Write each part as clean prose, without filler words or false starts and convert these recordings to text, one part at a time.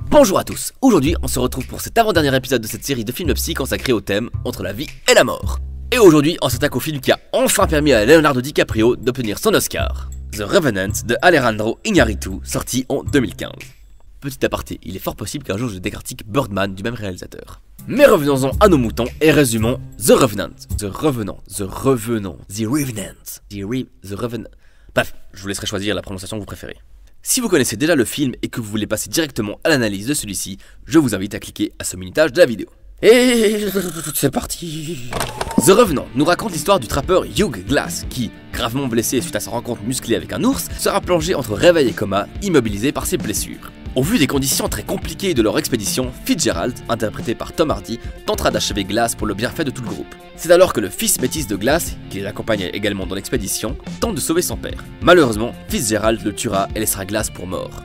Bonjour à tous, aujourd'hui on se retrouve pour cet avant-dernier épisode de cette série de films psy consacré au thème entre la vie et la mort. Et aujourd'hui on s'attaque au film qui a enfin permis à Leonardo DiCaprio d'obtenir son Oscar, The Revenant de Alejandro Iñárritu, sorti en 2015. Petit aparté, il est fort possible qu'un jour je décortique Birdman du même réalisateur. Mais revenons-en à nos moutons et résumons The Revenant. Bref, je vous laisserai choisir la prononciation que vous préférez. Si vous connaissez déjà le film et que vous voulez passer directement à l'analyse de celui-ci, je vous invite à cliquer à ce minutage de la vidéo. Et c'est parti. The Revenant nous raconte l'histoire du trappeur Hugh Glass qui, gravement blessé suite à sa rencontre musclée avec un ours, sera plongé entre réveil et coma, immobilisé par ses blessures. Au vu des conditions très compliquées de leur expédition, Fitzgerald, interprété par Tom Hardy, tentera d'achever Glass pour le bienfait de tout le groupe. C'est alors que le fils métis de Glass, qui l'accompagnait également dans l'expédition, tente de sauver son père. Malheureusement, Fitzgerald le tuera et laissera Glass pour mort.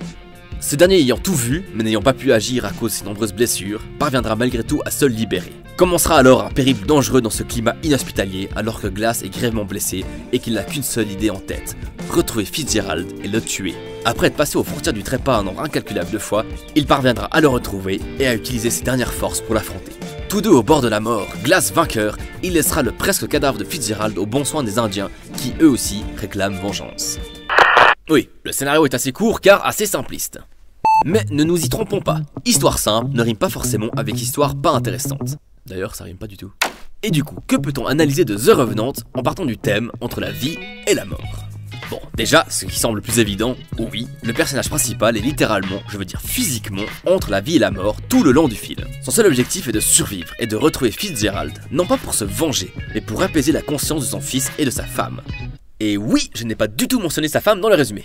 Ce dernier ayant tout vu, mais n'ayant pas pu agir à cause de ses nombreuses blessures, parviendra malgré tout à se libérer. Commencera alors un périple dangereux dans ce climat inhospitalier alors que Glass est grièvement blessé et qu'il n'a qu'une seule idée en tête, retrouver Fitzgerald et le tuer. Après être passé aux frontières du trépas un nombre incalculable de fois, il parviendra à le retrouver et à utiliser ses dernières forces pour l'affronter. Tous deux au bord de la mort, Glass vainqueur, il laissera le presque cadavre de Fitzgerald aux bons soins des Indiens qui eux aussi réclament vengeance. Oui, le scénario est assez court car assez simpliste. Mais ne nous y trompons pas, histoire simple ne rime pas forcément avec histoire pas intéressante. D'ailleurs ça rime pas du tout. Et du coup, que peut-on analyser de The Revenant en partant du thème entre la vie et la mort? Bon, déjà, ce qui semble le plus évident, oui, le personnage principal est littéralement, je veux dire physiquement, entre la vie et la mort tout le long du film. Son seul objectif est de survivre et de retrouver Fitzgerald, non pas pour se venger, mais pour apaiser la conscience de son fils et de sa femme. Et oui, je n'ai pas du tout mentionné sa femme dans le résumé.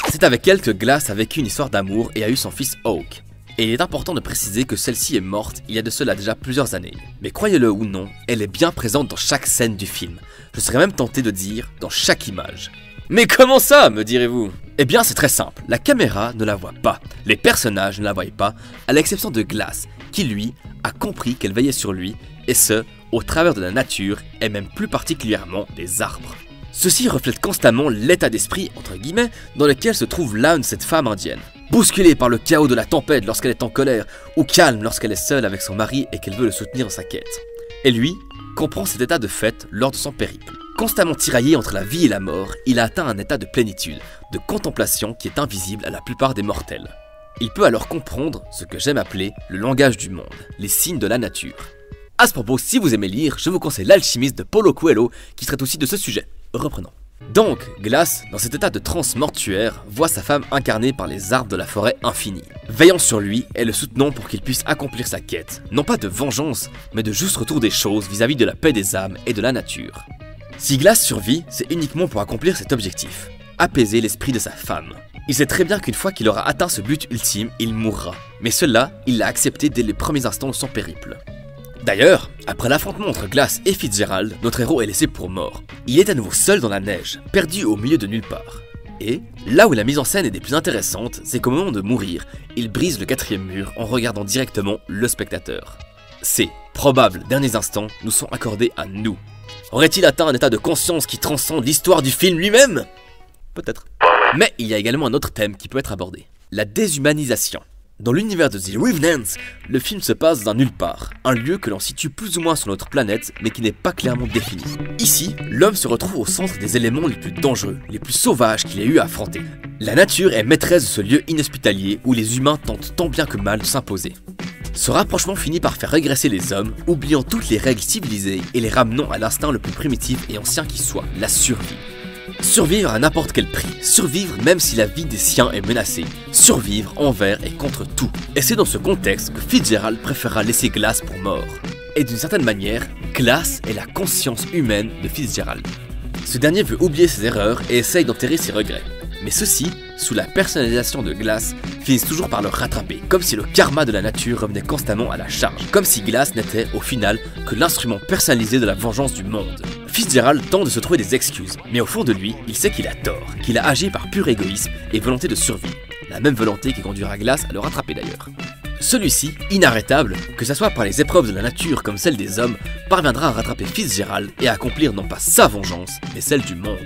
C'est avec elle que Glass a vécu une histoire d'amour et a eu son fils Hawk. Et il est important de préciser que celle-ci est morte il y a de cela déjà plusieurs années. Mais croyez-le ou non, elle est bien présente dans chaque scène du film. Je serais même tenté de dire dans chaque image. Mais comment ça, me direz-vous? Eh bien c'est très simple, la caméra ne la voit pas, les personnages ne la voient pas, à l'exception de Glass, qui lui, a compris qu'elle veillait sur lui, et ce, au travers de la nature, et même plus particulièrement des arbres. Ceci reflète constamment l'état d'esprit, entre guillemets, dans lequel se trouve l'âme de cette femme indienne. Bousculée par le chaos de la tempête lorsqu'elle est en colère, ou calme lorsqu'elle est seule avec son mari et qu'elle veut le soutenir dans sa quête. Et lui, comprend cet état de fait lors de son périple. Constamment tiraillé entre la vie et la mort, il a atteint un état de plénitude, de contemplation qui est invisible à la plupart des mortels. Il peut alors comprendre ce que j'aime appeler le langage du monde, les signes de la nature. À ce propos, si vous aimez lire, je vous conseille L'Alchimiste de Paulo Coelho qui traite aussi de ce sujet. Reprenons. Donc, Glass, dans cet état de transe mortuaire, voit sa femme incarnée par les arbres de la forêt infinie, veillant sur lui et le soutenant pour qu'il puisse accomplir sa quête, non pas de vengeance, mais de juste retour des choses vis-à-vis de la paix des âmes et de la nature. Si Glass survit, c'est uniquement pour accomplir cet objectif, apaiser l'esprit de sa femme. Il sait très bien qu'une fois qu'il aura atteint ce but ultime, il mourra, mais cela, il l'a accepté dès les premiers instants de son périple. D'ailleurs, après l'affrontement entre Glass et Fitzgerald, notre héros est laissé pour mort. Il est à nouveau seul dans la neige, perdu au milieu de nulle part. Et, là où la mise en scène est des plus intéressantes, c'est qu'au moment de mourir, il brise le quatrième mur en regardant directement le spectateur. Ces probables derniers instants nous sont accordés à nous. Aurait-il atteint un état de conscience qui transcende l'histoire du film lui-même? Peut-être. Mais il y a également un autre thème qui peut être abordé, la déshumanisation. Dans l'univers de The Revenant, le film se passe dans nulle part, un lieu que l'on situe plus ou moins sur notre planète mais qui n'est pas clairement défini. Ici, l'homme se retrouve au centre des éléments les plus dangereux, les plus sauvages qu'il ait eu à affronter. La nature est maîtresse de ce lieu inhospitalier où les humains tentent tant bien que mal de s'imposer. Ce rapprochement finit par faire régresser les hommes, oubliant toutes les règles civilisées et les ramenant à l'instinct le plus primitif et ancien qui soit, la survie. Survivre à n'importe quel prix, survivre même si la vie des siens est menacée, survivre envers et contre tout. Et c'est dans ce contexte que Fitzgerald préférera laisser Glass pour mort. Et d'une certaine manière, Glass est la conscience humaine de Fitzgerald. Ce dernier veut oublier ses erreurs et essaye d'enterrer ses regrets. Mais ceux-ci, sous la personnalisation de Glass, finissent toujours par le rattraper, comme si le karma de la nature revenait constamment à la charge, comme si Glass n'était, au final, que l'instrument personnalisé de la vengeance du monde. Fitzgerald tente de se trouver des excuses, mais au fond de lui, il sait qu'il a tort, qu'il a agi par pur égoïsme et volonté de survie, la même volonté qui conduira Glass à le rattraper d'ailleurs. Celui-ci, inarrêtable, que ce soit par les épreuves de la nature comme celle des hommes, parviendra à rattraper Fitzgerald et à accomplir non pas sa vengeance, mais celle du monde.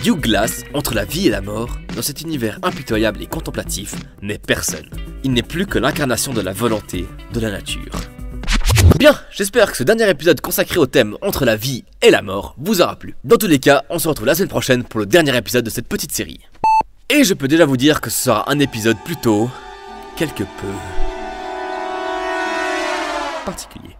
Hugh Glass, entre la vie et la mort, dans cet univers impitoyable et contemplatif, n'est personne. Il n'est plus que l'incarnation de la volonté de la nature. Bien, j'espère que ce dernier épisode consacré au thème entre la vie et la mort vous aura plu. Dans tous les cas, on se retrouve la semaine prochaine pour le dernier épisode de cette petite série. Et je peux déjà vous dire que ce sera un épisode plutôt... quelque peu... particulier.